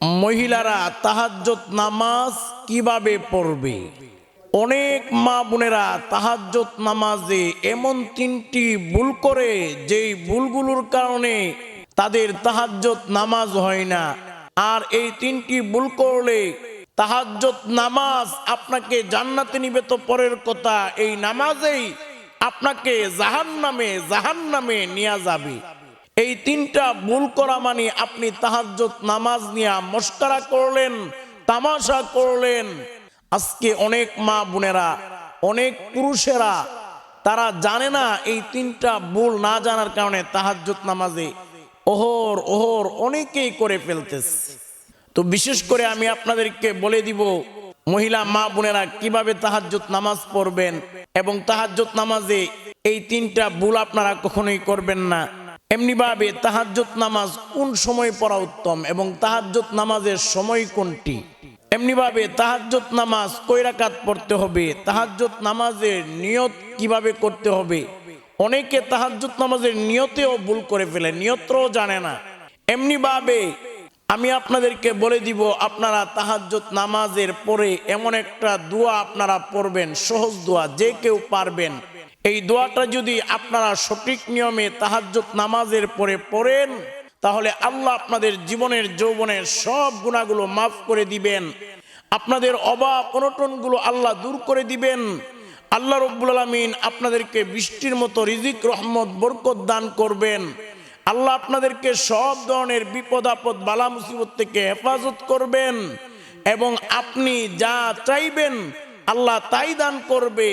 মহিলারা তাহাজ্জুদ নামাজ কিভাবে পড়বে? অনেক মা বোনেরা তাহাজ্জুদ নামাজে এমন তিনটি ভুল করে, যেই ভুলগুলোর কারণে তাদের তাহাজ্জুদ নামাজ হয় না। আর এই তিনটি ভুল করলে তাহাজ্জুদ নামাজ আপনাকে জান্নাতে নিবে তো পরের কথা, এই নামাজেই আপনাকে জাহান্নামে নিয়ে যাবে। এই তিনটা ভুল করা মানে আপনি তাহাজ্জুদ নামাজ নিয়ে মস্করা করলেন, তামাশা করলেন। আজকে অনেক মা বোনেরা, অনেক পুরুষেরা তারা জানে না, এই তিনটা ভুল না জানার কারণে তাহাজ্জুদ নামাজে ওহর অনেকেই করে ফেলতেছে। তো বিশেষ করে আমি আপনাদেরকে বলে দিব মহিলা মা বোনেরা কিভাবে তাহাজ্জুদ নামাজ পড়বেন, এবং তাহাজ্জুদ নামাজে এই তিনটা ভুল আপনারা কখনোই করবেন না। এমনি ভাবে তাহাজ্জুদ নামাজ কোন সময় পড়া উত্তম এবং তাহাজ্জুদ নামাজের সময় কোনটি, এমনি ভাবে তাহাজ্জুদ নামাজ কয় রাকাত পড়তে হবে, তাহাজ্জুদ নামাজের নিয়ত কিভাবে করতে হবে। অনেকে তাহাজ্জুদ নামাজের নিয়তেও ভুল করে ফেলে, নিয়তও জানে না। এমনি ভাবে আমি আপনাদেরকে বলে দিব, আপনারা তাহাজ্জুদ নামাজের পরে এমন একটা দোয়া আপনারা পড়বেন, সহজ দোয়া, যে কেউ পারবেন। এই দোয়াটা যদি আপনারা সঠিক নিয়মে তাহাজ্জুদ নামাজের পরে পড়েন, তাহলে আল্লাহ আপনাদের জীবনের যৌবনের সব গুনাহগুলো মাফ করে দিবেন, আপনাদের অভাব অনটনগুলো আল্লাহ দূর করে দিবেন। আল্লাহ রাব্বুল আলামিন আপনাদেরকে বৃষ্টির মতো রিজিক, রহমত, বরকত দান করবেন। আল্লাহ আপনাদেরকে সব ধরনের বিপদ আপদ, বালা মুসিবত থেকে হেফাজত করবেন, এবং আপনি যা চাইবেন আল্লাহ তাই দান করবে,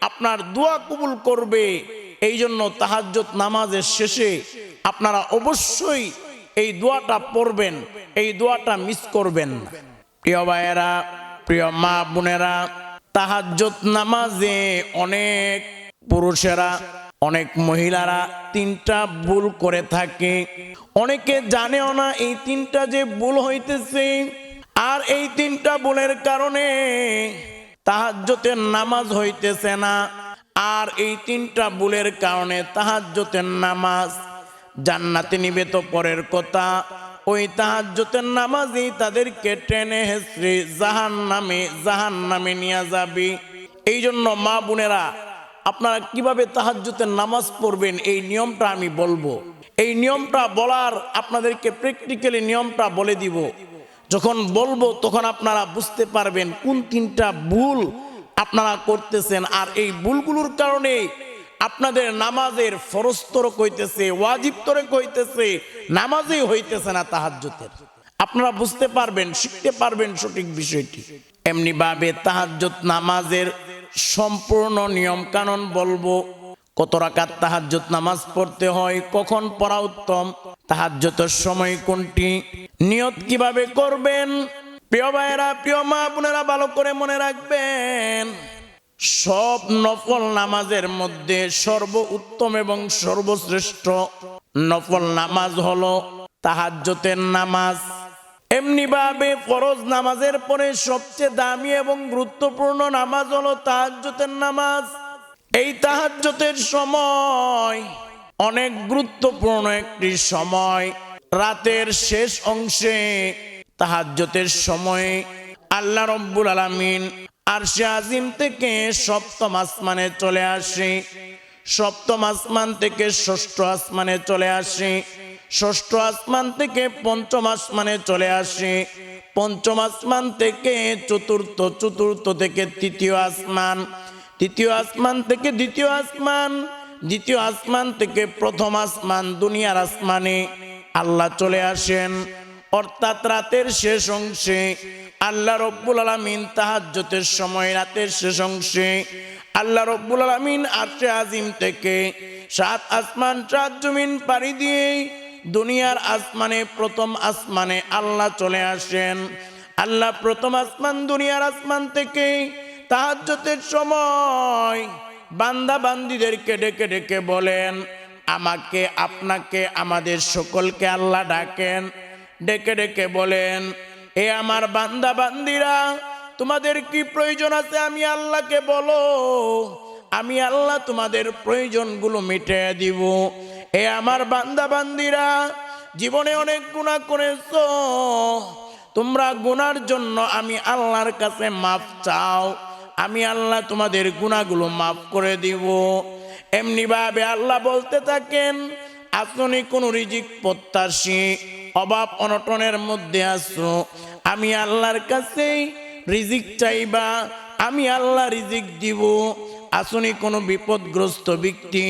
আপনার দোয়া কবুল করবে। এই জন্য তাহাজ্জুদ নামাজের শেষে আপনারা অবশ্যই এই দোয়াটা পড়বেন, এই দোয়াটা মিস করবেন না। প্রিয় ভাইয়েরা, প্রিয় মা বোনেরা, তাহাজ্জুদ নামাজে অনেক পুরুষেরা, অনেক মহিলারা তিনটা ভুল করে থাকে। অনেকে জানেও না এই তিনটা যে ভুল হইতেছে, আর এই তিনটা ভুলের কারণে তাহাজ্জুদের নামাজ হইতেছে না। আর এই তিনটা ভুলের কারণে তাহাজ্জুদের নামাজ জান্নাতে নিবে তো পরের কথা, ওই তাহাজ্জুদের নামাজই তাদেরকে টেনে হেঁচড়ে জাহান্নামে নিয়ে যাবে। এই জন্য মা বোনেরা, আপনারা কিভাবে তাহাজ্জুদের নামাজ পড়বেন এই নিয়মটা আমি বলবো। এই নিয়মটা বলার আপনাদেরকে প্র্যাকটিক্যালি নিয়মটা বলে দিব। যখন বলবো তখন আপনারা বুঝতে পারবেন কোন তিনটা ভুল আপনারা করতেছেন, আর এই ভুলগুলোর কারণে আপনাদের নামাজের ফরজ তরক হইতেছে, ওয়াজিব তরক হইতেছে, নামাজই হইতেছে না তাহাজ্জুদের। আপনারা বুঝতে পারবেন, শিখতে পারবেন সঠিক বিষয়টি। এমনি ভাবে তাহাজ্জুদ নামাজের সম্পূর্ণ নিয়ম কানুন বলবো। কত রাকাত তাহাজ্জুদ নামাজ পড়তে হয়, কখন পড়া উত্তম, তাহাজ্জুদের সময় কোনটি, নিয়ত কিভাবে করবেন। প্রিয় ভাইয়েরা, প্রিয় মা বোনেরা, ভালো করে মনে রাখবেন, সব নফল নামাজের মধ্যে সর্ব উত্তম এবং সর্বশ্রেষ্ঠ নফল নামাজ হলো তাহাজ্জুদের নামাজ। এমনি ভাবে ফরজ নামাজের পরে সবচেয়ে দামি এবং গুরুত্বপূর্ণ নামাজ হলো তাহাজ্জুদের নামাজ। এই তাহাজ্জুদের সময় অনেক গুরুত্বপূর্ণ একটি সময়। রাতের শেষ অংশে তাহাজ্জুদের সময়ে আল্লাহ রাব্বুল আলামিন আরশে আজিম থেকে সপ্তম আসমানে চলে আসে, সপ্তম আসমান থেকে ষষ্ঠ আসমানে চলে আসে, ষষ্ঠ আসমান থেকে পঞ্চম আসমানে চলে আসে, পঞ্চম আসমান থেকে চতুর্থ থেকে তৃতীয় আসমান, তৃতীয় আসমান থেকে দ্বিতীয় আসমান, দ্বিতীয় আসমান থেকে প্রথম আসমান, দুনিয়ার আসমানে আল্লাহ চলে আসেন। অর্থাৎ রাতের শেষ অংশে আল্লাহ রাব্বুল আলামিন তাহাজ্জুদের সময় রাতের শেষ অংশে আল্লাহ রাব্বুল আলামিন আরশে আজিম থেকে 7 আসমান 7 জমিন পাড়ি দিয়ে দুনিয়ার আসমানে প্রথম আসমানে আল্লাহ চলে আসেন। আল্লাহ প্রথম আসমান দুনিয়ার আসমান থেকে তাহাজ্জুদের সময় বান্দা বান্দীদেরকে ডেকে ডেকে বলেন, আমাকে, আপনাকে, আমাদের সকলকে আল্লাহ ডাকেন, ডেকে ডেকে বলেন, এ আমার বান্দা বান্দীরা, তোমাদের কি প্রয়োজন আছে আমি আল্লাহকে বলো, আমি আল্লাহ তোমাদের প্রয়োজনগুলো মিটিয়ে দিব। এ আমার বান্দা বান্দীরা, জীবনে অনেক গুনাহ করেছো, তোমরা গুনার জন্য আমি আল্লাহর কাছে মাফ চাও, আমি আল্লাহ তোমাদের গুনাহগুলো মাফ করে দিব। এমনি ভাবে আল্লাহ বলতে থাকেন, আপনি কোন রিজিক প্রত্যাশী, অভাব অনটনের মধ্যে আছো, আমি আল্লাহর কাছে রিজিক চাইবা, আমি আল্লাহ রিজিক দিব। আসুনি কোনো বিপদগ্রস্ত ব্যক্তি,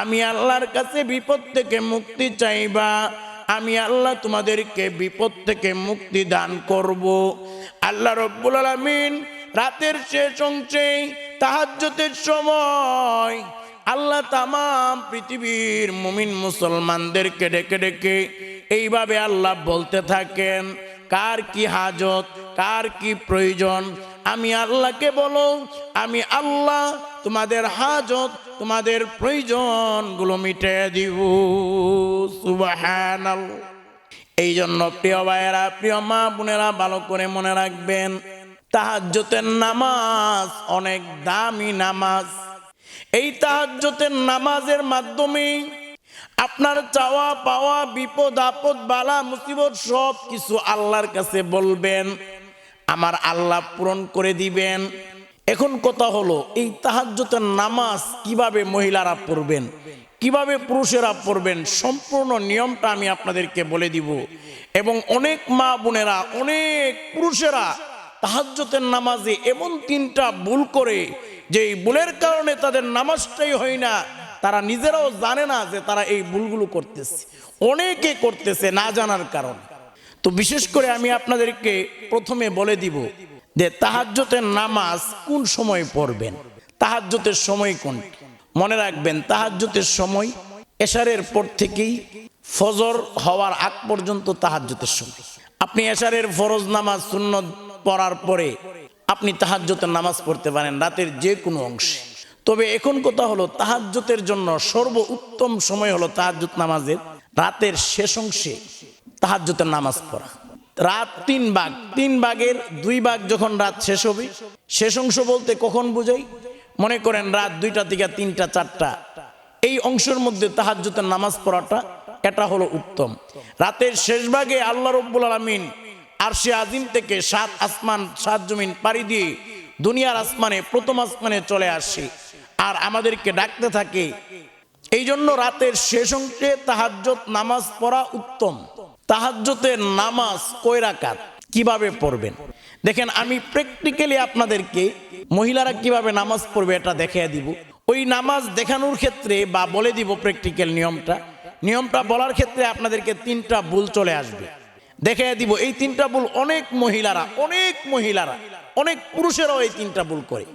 আমি আল্লাহর কাছে বিপদ থেকে মুক্তি চাইবা, আমি আল্লাহ তোমাদেরকে বিপদ থেকে মুক্তি দান করব। আল্লাহ রব্বুল আলামিন রাতের শেষ অংশে তাহাজ্জুদের সময় আল্লাহ তামাম পৃথিবীর মুমিন মুসলমানদেরকে ডেকে ডেকে এইভাবে আল্লাহ বলতে থাকেন, কার কি হাজত, কার কি প্রয়োজন, আমি আল্লাহকে বলো, আমি আল্লাহ তোমাদের হাজত, তোমাদের প্রয়োজনগুলো মিটিয়ে দিব। সুবহানাল্লাহ। এই জন্য প্রিয় ভাইয়েরা, প্রিয় মা বোনেরা, ভালো করে মনে রাখবেন, তাহাজ্জুদের নামাজ অনেক দামি নামাজ। এই তাহাজ্জুদের নামাজের মাধ্যমে আপনার চাওয়া পাওয়া, বিপদ আপদ, বালা মুসিবত সব কিছু আল্লাহর কাছে বলবেন, আমার আল্লাহ পূরণ করে দিবেন। এখন কথা হলো, এই তাহাজ্জুদের নামাজ কিভাবে মহিলারা পড়বেন, কিভাবে পুরুষেরা পড়বেন, সম্পূর্ণ নিয়মটা আমি আপনাদেরকে বলে দিব। এবং অনেক মা বোনেরা, অনেক পুরুষেরা তাহাজ্জুদের নামাজে এমন 3টা ভুল করে, যে এই ভুলের কারণে তাদের নামাজটাই হয় না, তারা নিজেরাও জানে না যে তারা এই ভুলগুলো করতেছে, অনেকে করতেছে না জানার কারণে। তো বিশেষ করে আমি আপনাদেরকে প্রথমে বলে দিব যে তাহাজ্জুদের নামাজ কোন সময় পড়বেন, তাহাজ্জুদের সময় কোনটি। মনে রাখবেন, তাহাজ্জুদের সময় এশারের পর থেকেই ফজর হওয়ার আগ পর্যন্ত তাহাজ্জুদের সময়। আপনি এশারের ফরজ নামাজ সুন্নত পড়ার পরে আপনি তাহাজ্জুদের নামাজ পড়তে পারেন রাতের যে কোনো অংশে। তবে এখন কথা হলো, তাহাজ্জুদের জন্য সর্বোত্তম সময় হলো তাহাজ্জুদ নামাজের রাতের শেষ অংশে তাহাজ্জুদের নামাজ পড়া। রাত 3 ভাগ, 3 ভাগের 2 ভাগ যখন রাত শেষ হবে, শেষ অংশ বলতে কখন বুঝাই, মনে করেন রাত 2টা থেকে 3টা 4টা, এই অংশের মধ্যে তাহাজ্জুদের নামাজ পড়াটা, এটা হলো উত্তম। রাতের শেষ ভাগে আল্লাহ রব্বুল আলামিন আরশে আজিম থেকে 7 আসমান 7 জমিন পাড়ি দিয়ে দুনিয়ার আসমানে, প্রথম আসমানে চলে আসে আর আমাদেরকে ডাকতে থাকে। এই জন্য রাতের শেষ অংশে তাহাজ্জুদ নামাজ পড়া উত্তম। তাহাজ্জুদের নামাজ কয় রাকাত, কিভাবে পড়বেন দেখেন, আমি প্র্যাকটিক্যালি আপনাদেরকে মহিলারা কিভাবে নামাজ পড়বে এটা দেখিয়ে দিব। ওই নামাজ দেখানোর ক্ষেত্রে বা বলে দিব প্র্যাকটিক্যাল নিয়মটা বলার ক্ষেত্রে আপনাদেরকে 3টা ভুল চলে আসবে, দেখিয়ে দিব। এই 3টা ভুল অনেক মহিলারা, অনেক পুরুষেরাও এই 3টা ভুল করে,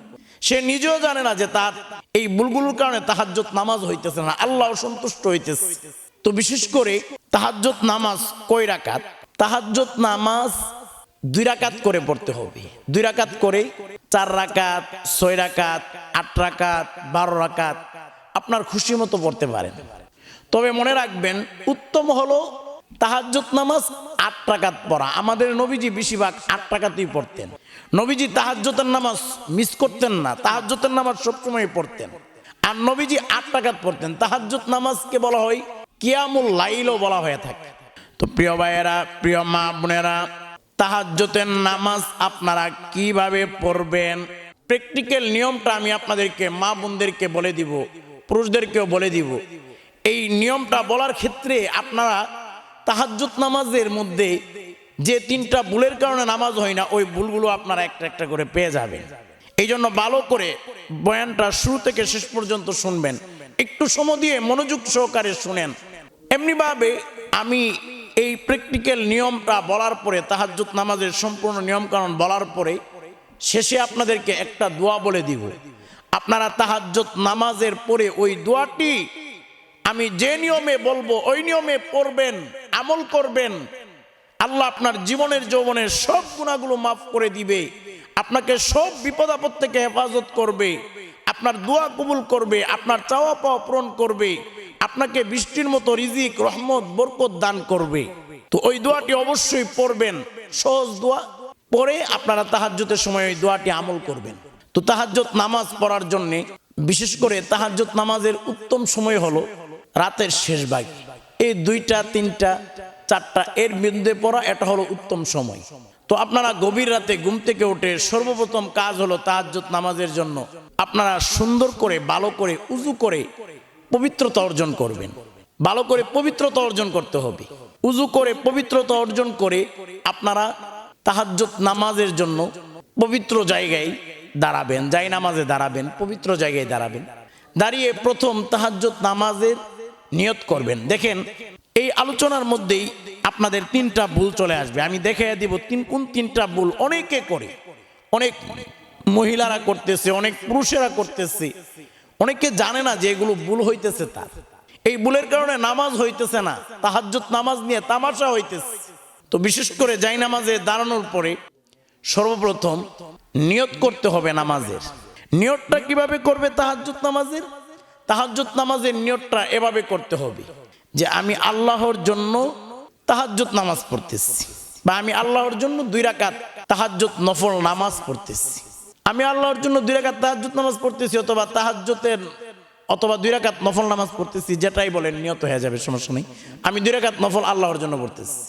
সে নিজেও জানে না যে তার এই ভুলগুলোর কারণে তাহাজ্জুদ নামাজ হইতেছে না, আল্লাহ সন্তুষ্ট হইতেছে। তো বিশেষ করে তাহাজ্জুদ নামাজ কয় রাকাত, তাহাজ্জুদ নামাজ 2 রাকাত করে পড়তে হবে। 2 রাকাত করে 4 রাকাত, 6 রাকাত, 8 রাকাত, 12 রাকাত আপনার খুশি মতো পড়তে পারেন। তবে মনে রাখবেন, উত্তম হলো তাহাজ্জুদ নামাজ 8 রাকাত পড়া। আমাদের নবীজি বেশিরভাগ 8 রাকাতই পড়তেন। নবীজি তাহাজ্জুদের নামাজ মিস করতেন না, তাহাজ্জুদের নামাজ সবসময় পড়তেন। আর নবীজি 8 রাকাত পড়তেন। তাহাজ্জুদ নামাজকে বলা হয় কিয়ামুল লাইলও বলা হয়ে থাকে। তো প্রিয় ভাইয়েরা, প্রিয় মা বোনেরা, তাহাজ্জুদের নামাজ আপনারা কিভাবে পড়বেন, প্র্যাকটিক্যাল নিয়মটা আমি আপনাদেরকে, মা বোনদেরকে বলে দিব, পুরুষদেরকেও বলে দিব। এই নিয়মটা বলার ক্ষেত্রে আপনারা তাহাজ্জুদ নামাজের মধ্যে যে 3টা ভুলের কারণে নামাজ হয় না, ওই ভুলগুলো আপনারা একটা একটা করে পেয়ে যাবেন। এই জন্য ভালো করে বয়ানটা শুরু থেকে শেষ পর্যন্ত শুনবেন, একটু সময় দিয়ে মনোযোগ সহকারে শুনেন। এমনিভাবে আমি এই প্র্যাকটিক্যাল নিয়মটা বলার পরে, তাহাজ্জুদ নামাজের সম্পূর্ণ নিয়মকানুন বলার পরে শেষে আপনাদেরকে একটা দোয়া বলে দিব। আপনারা তাহাজ্জুদ নামাজের পরে ওই দোয়াটি আমি যে নিয়মে বলবো ওই নিয়মে পড়বেন, আমল করবেন। আল্লাহ আপনার জীবনের যৌবনের সব গুনাহগুলো মাফ করে দিবে, আপনাকে সব বিপদ আপদ থেকে হেফাজত করবে, আপনার দোয়া কবুল করবে, আপনার চাওয়া পাওয়া পূরণ করবে, আপনাকে বৃষ্টির মতো রিজিক, রহমত, বরকত দান করবে। তো ওই দোয়াটি অবশ্যই পড়বেন, সহজ দোয়া। পরে আপনারা তাহাজ্জুদের সময় ওই দোয়াটি আমল করবেন। তো তাহাজ্জুদ নামাজ পড়ার জন্য, বিশেষ করে তাহাজ্জুদ নামাজের উত্তম সময় হলো রাতের শেষ ভাগ। এই 2টা, 3টা, 4টা এর মধ্যে পড়া এটা হলো উত্তম সময়। তো আপনারা গভীর রাতে ঘুম থেকে উঠে সর্বপ্রথম কাজ হলো তাহাজ্জুদ নামাজের জন্য আপনারা সুন্দর করে ভালো করে উযু করে পবিত্রতা অর্জন করবেন। ভালো করে পবিত্রতা অর্জন করতে হবে। উযু করে পবিত্রতা অর্জন করে আপনারা তাহাজ্জুদ নামাজের জন্য পবিত্র জায়গায় দাঁড়াবেন, যাই নামাজে দাঁড়াবেন, পবিত্র জায়গায় দাঁড়াবেন। দাঁড়িয়ে প্রথম তাহাজ্জুদ নামাজের নিয়ত করবেন। দেখেন এই আলোচনার মধ্যেই আপনাদের 3টা ভুল চলে আসবে। আমি দেখাইয়া দিব কোন 3টা ভুল অনেকে করে। অনেক মহিলারা করতেছে, অনেক পুরুষেরা করতেছে, অনেকে জানে না যে এগুলো ভুল হইতেছে। তার এই ভুলের কারণে নামাজ হইতেছে না, তাহাজ্জুদ নামাজ নিয়ে তামাশা হইতেছে। তো বিশেষ করে যাই নামাজে দাঁড়ানোর পরে সর্বপ্রথম নিয়ত করতে হবে নামাজের। নিয়তটা কিভাবে করবে তাহাজ্জুদ নামাজের? তাহাজ্জুদ নামাজের নিয়তটা এভাবে করতে হবে যে আমি আল্লাহর জন্য তাহাজ্জুদ নামাজ পড়তেছি, বা আমি আল্লাহর জন্য 2 রাকাত তাহাজ্জুদ নফল নামাজ পড়তেছি। আমি আল্লাহর জন্য 2 রাকাত তাহাজ্জুদ নামাজ পড়তেছি, অথবা তাহাজ্জুদের অথবা 2 রাকাত নফল নামাজ পড়তেছি, যেটাই বলেন নিয়ত হয়ে যাবে, সমস্যা নেই। আমি 2 রাকাত নফল আল্লাহর জন্য পড়তেছি,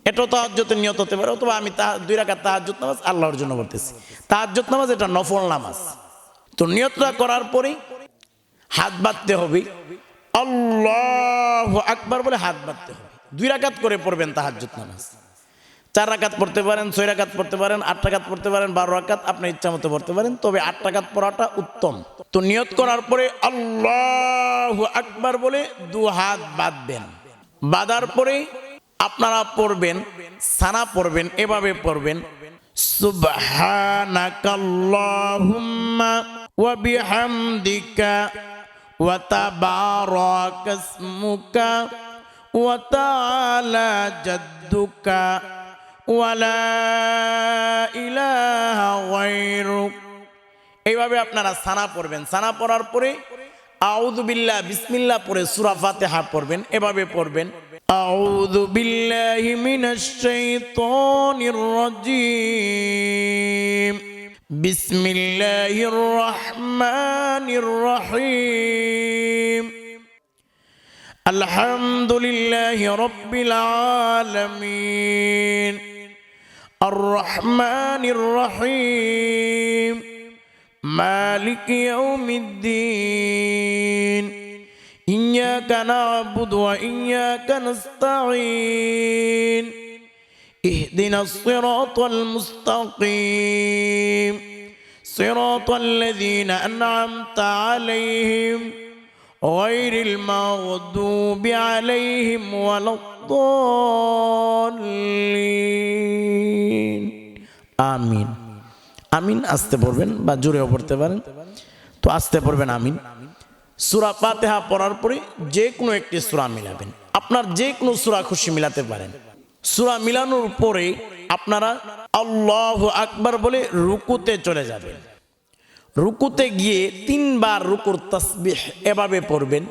এটাও তাহাজ্জুদের নিয়ত হতে পারে। অথবা আমি 2 রাকাত তাহাজ্জুদ নামাজ আল্লাহর জন্য পড়তেছি। তাহাজ্জুদ নামাজ এটা নফল নামাজ। তো নিয়তটা করার পরে হাত বাঁধতে হবে, আল্লাহু আকবার বলে হাত বাঁধতে হবে। 2 রাকাত করে পড়বেন তাহাজ্জুদ নামাজ। 4 রাকাত পড়তে পারেন, 6 রাকাত পড়তে পারেন, 8 রাকাত পড়তে পারেন, 12 রাকাত আপনার ইচ্ছা মতো পড়তে পারেন, তবে 8 রাকাত পড়াটা উত্তম। তো নিয়ত করার পরে আল্লাহু আকবার বলে 2 হাত বাঁধবেন। বাঁধার পরে আপনারা পড়বেন, সানা পড়বেন, এভাবে পড়বেন, সুবহানাকাল্লাহুম্মা ওয়া বিহামদিকা ওয়া তাবারাকা ইসমুকা ওয়া তাআলা জাদ্দুকা ওয়া লা ইলাহা গায়রুক। এইভাবে আপনারা সানা পড়বেন। সানা পড়ার পরে আউযু বিল্লাহ বিসমিল্লাহ পড়ে সূরা ফাতিহা পড়বেন। এভাবে পড়বেন, আউযু বিল্লাহি মিনাশ শাইতানির রাজীম, বিসমিল্লাহির রহমানির রহিম, আলহামদুলিল্লাহি রাব্বিল আলামিন, আর রহমানির রহিম, মালিক ইয়াউমিদ্দিন, ইয়্যাকা না'বুদু ওয়া ইয়্যাকা নাস্তাঈন, ইহদিনাস সিরাতাল মুস্তাকিম, সিরাতাল লাযীনা আন'আমতা আলাইহিম গায়রিল মাগদুবি আলাইহিম ওয়ালাদ-দাল্লিন। আমিন। আমিন আস্তে পড়বেন বা জোরেও পড়তে পারেন, তো আস্তে পড়বেন আমিন। সূরা ফাতিহা পড়ার পরে যে কোনো একটি সূরা মিলাবেন। আপনার যে কোনো সূরা খুশি মিলাতে পারেন। সূরা মিলানোর পরে আপনারা আল্লাহু আকবার বলে রুকুতে চলে যাবেন। রুকুতে গিয়ে 3 বার রুকুর তাসবিহ এভাবে পড়বেন,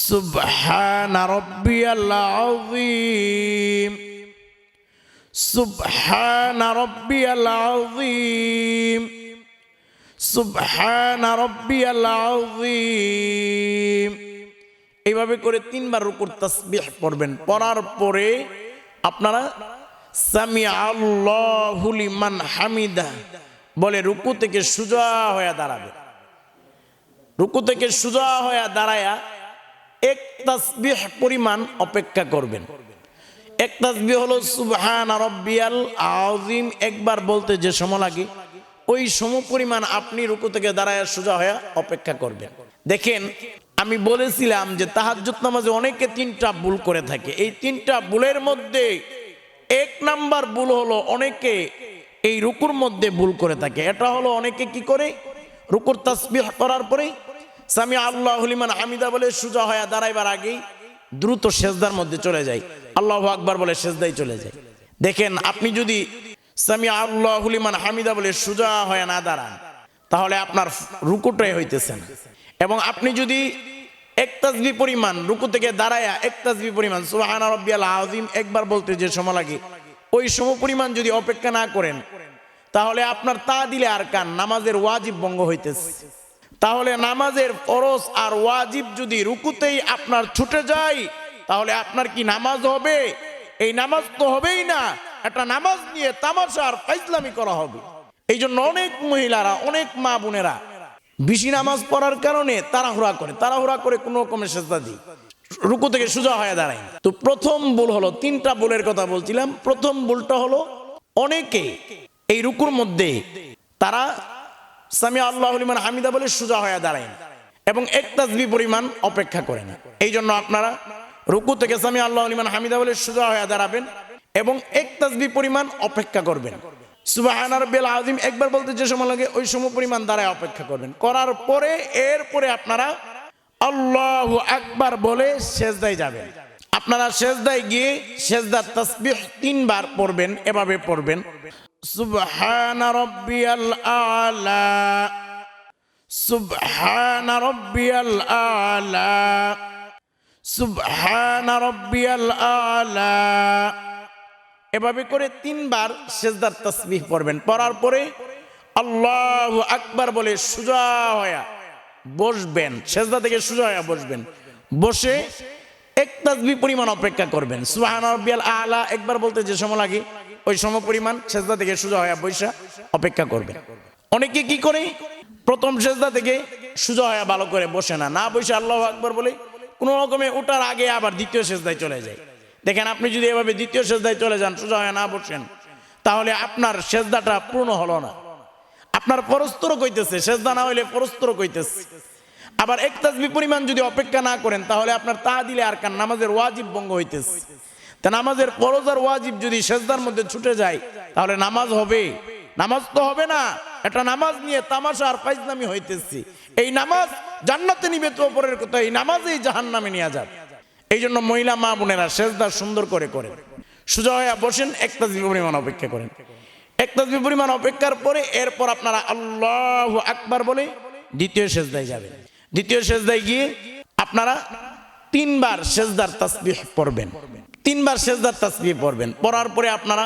সুবহানা রাব্বিয়াল আযীম, সুবহানা রাব্বিয়াল আযীম, সুবহানা রাব্বিয়াল আযীম। এইভাবে করে 3 বার রুকুর তাসবিহ পড়বেন। পড়ার পরে আপনারা সামিআ আল্লাহু লিমান হামিদা বলে রুকু থেকে সোজা হয়ে দাঁড়াবেন। রুকু থেকে সোজা হয়ে দাঁড়ায়া 1 তাসবিহ পরিমাণ অপেক্ষা করবেন। 1 তাসবিহ হলো সুবহানা রাব্বিয়াল আযীম, একবার বলতে যে সময় লাগে ওই সম পরিমাণ আপনি রুকু থেকে দাঁড়ায়া সোজা হয়ে অপেক্ষা করবেন। দেখেন আমি বলেছিলাম যে তাহাজ্জুদ নামাজে অনেকে 3টা ভুল করে থাকে। এই 3টা ভুলের মধ্যে 1 নাম্বার ভুল হলো অনেকে এই রুকুর মধ্যে ভুল করে থাকে। এটা হলো অনেকে কি করে, রুকুর তাসবিহ করার পরে সামিআ আল্লাহু লিমান হামিদা বলে সোজা হয়ে দাঁড়াইবার আগেই দ্রুত সেজদার মধ্যে চলে যায়, আল্লাহু আকবার বলে সেজদায় চলে যায়। দেখেন আপনি যদি সামিআ আল্লাহু লিমান হামিদা বলে সোজা হয়ে না দাঁড়ান তাহলে আপনার রুকুটাই হইতেছে না। এবং আপনি যদি 1 তাসবিহ পরিমাণ রুকু থেকে দাঁড়ায়া 1 তাসবিহ পরিমাণ সুবহানা রাব্বিয়াল আযীম একবার বলতে যে সময় লাগে ওই সম পরিমাণ যদি অপেক্ষা না করেন তাহলে আপনার তাদিলে আরকান নামাজের ওয়াজিব ভঙ্গ হইতেছে। তাহলে নামাজের ফরজ আর ওয়াজিব যদি রুকুতেই আপনার ছুটে যায় তাহলে আপনার কি নামাজ হবে? এই নামাজ তো হবেই না, একটা নামাজ নিয়ে তামাশার ফাইজলামি করা হবে। এই জন্য অনেক মহিলারা, অনেক মা বোনেরা বেশি নামাজ পড়ার কারণে তাড়াহুড়া করে কোনো রকমের সেজদা দিই, রুকু থেকে সোজা হয়ে দাঁড়ায়। তো প্রথম ভুল হলো, 3টা ভুলের কথা বলছিলাম। প্রথম ভুলটা হলো অনেকে এই রুকুর মধ্যে তারা সামি আল্লাহু লিমান হামিদা বলে সোজা হয়ে দাঁড়ায় এবং এক তাসবিহ পরিমাণ অপেক্ষা করে না। এই জন্য আপনারা রুকু থেকে সামি আল্লাহু লিমান হামিদা বলে সোজা হয়ে দাঁড়াবেন এবং এক তাসবিহ পরিমাণ অপেক্ষা করবেন। সুবহান রাব্বিল আযীম একবার বলতে যে সময় লাগে ওই সম পরিমাণ দাঁড়ায় অপেক্ষা করবেন। করার পরে এরপরে আপনারা আল্লাহু আকবার বলে সেজদায় যাবেন। আপনারা সেজদায় গিয়ে সেজদার তাসবিহ 3 বার পড়বেন। এভাবে পড়বেন, সুবহান রাব্বিয়াল আলা, সুবহান রাব্বিয়াল আলা, সুবহান রাব্বিয়াল আলা। এভাবে করে 3 বার সেজদার তাসবিহ পড়বেন। পড়ার পরে আল্লাহু আকবার বলে সোজা হয়ে বসবেন, সেজদা থেকে সোজা হয়ে বসবেন। বসে এক তাসবিহ পরিমাণ অপেক্ষা করবেন। সুবহান রাব্বিয়াল আলা একবার বলতে যে সময় লাগে ওই সম পরিমাণ সেজদা থেকে সোজা হয়ে বসে অপেক্ষা করবেন। অনেকে কি করে, প্রথম সেজদা থেকে সোজা হয়ে ভালো করে বসে না বসে আল্লাহু আকবার বলে কোনো রকমে ওঠার আগে আবার দ্বিতীয় সেজদায় চলে যায়। দেখেন, আপনি যদি এভাবে দ্বিতীয় সেজদায় চলে যান, সোজা হয়ে না বসেন, তাহলে আপনার সেজদাটা পূর্ণ হলো না। আপনার পরস্তরক হইতেছে, সেজদা না হইলে পরস্তরক হইতেছে। আবার এক তাসবিহ পরিমাণ যদি অপেক্ষা না করেন, তাহলে আপনার তাহদিলে আরকান নামাজের ওয়াজিব ভঙ্গ হইতেছে। তা নামাজের ফরজ আর ওয়াজিব যদি সেজদার মধ্যে ছুটে যায়, তাহলে নামাজ হবে? নামাজ তো হবে না। একটা নামাজ নিয়ে তামাশা আর ফাইজলামি হইতেছে। এই নামাজ জান্নাতে নিবে তো উপরের কথা, এই নামাজেই জাহান্নামে নিয়ে যাবে। এই জন্য মহিলা মা বোনেরা সেজদা সুন্দর করে করেন, সোজা হয়ে বসেন, এক তাসবিহ পরিমাণ অপেক্ষা করেন। এক তাসবিহ পরিমাণ অপেক্ষার পরে এরপর আপনারা আল্লাহু আকবার বলে দ্বিতীয় সেজদায় যাবেন। দ্বিতীয় সেজদায় গিয়ে আপনারা 3 বার সেজদার তাসবিহ পড়বেন। 3 বার সেজদার তাসবিহ পড়বেন। পড়ার পরে আপনারা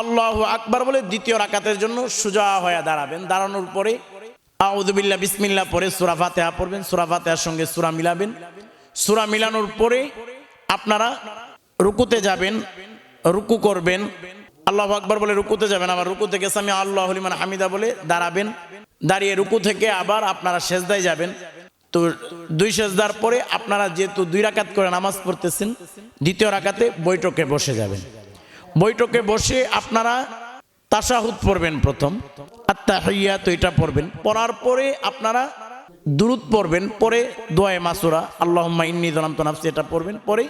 আল্লাহু আকবার বলে দ্বিতীয় রাকাতের জন্য সোজা হয়ে দাঁড়াবেন। দাঁড়ানোর পরে আউযু বিল্লাহ বিসমিল্লাহ পড়ে সূরা ফাতিহা পড়বেন। সূরা ফাতিহার সঙ্গে সূরা মিলাবেন। সূরা মিলানোর পরে আপনারা রুকুতে যাবেন, রুকু করবেন, আল্লাহু আকবার বলে রুকুতে যাবেন। আবার রুকু থেকে সামি আল্লাহু লিমান হামিদা বলে দাঁড়াবেন। দাঁড়িয়ে রুকু থেকে আবার আপনারা সেজদায় যাবেন। তো 2 সেজদার পরে আপনারা যেহেতু 2 রাকাত করে নামাজ পড়তেছেন, দ্বিতীয় রাকাতে বৈঠকে বসে যাবেন। বৈঠকে বসে আপনারা তাশাহুদ পড়বেন। প্রথম আত-তাহিয়াতু এটা পড়বেন। পড়ার পরে আপনারা দুরূদ পড়বেন। পরে দোয়ায়ে মাসুরা আল্লাহুম্মা ইন্নী যালামতু নাফসি এটা পড়বেন। পরে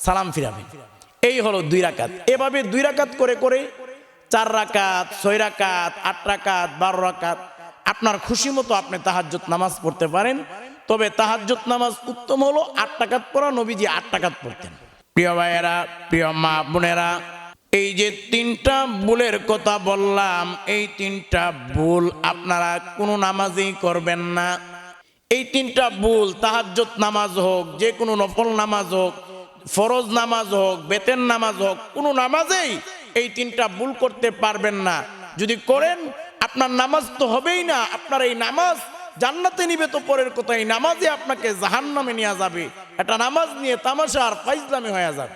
সালাম ফিরাবেন। এই হলো 2 রাকাত। এভাবে 2 রাকাত করে করে 4 রাকাত, 6 রাকাত, 8 রাকাত, 12 রাকাত আপনার খুশি মতো আপনি তাহাজ্জুদ নামাজ পড়তে পারেন। তবে তাহাজ্জুদ নামাজ উত্তম হলো 8 রাকাত পড়া। নবীজি 8 রাকাত পড়তেন। প্রিয় ভাইয়েরা, প্রিয় মা বোনেরা, এই যে 3টা ভুলের কথা বললাম, এই 3টা ভুল আপনারা কোনো নামাজেই করবেন না। এই 3টা ভুল, তাহাজ্জুদ নামাজ হোক, যে কোনো নফল নামাজ হোক, ফরজ নামাজ হোক, বেতেন নামাজ হোক, কোনো নামাজেই এই 3টা ভুল করতে পারবেন না। যদি করেন আপনার নামাজ তো হবেই না। আপনার এই নামাজ জান্নাতে নিবে তো পরের কথা, এই নামাজে আপনাকে জাহান্নামে নিয়ে যাবে। একটা নামাজ নিয়ে তামাশা আর ফাইজলামি হয়ে যাবে।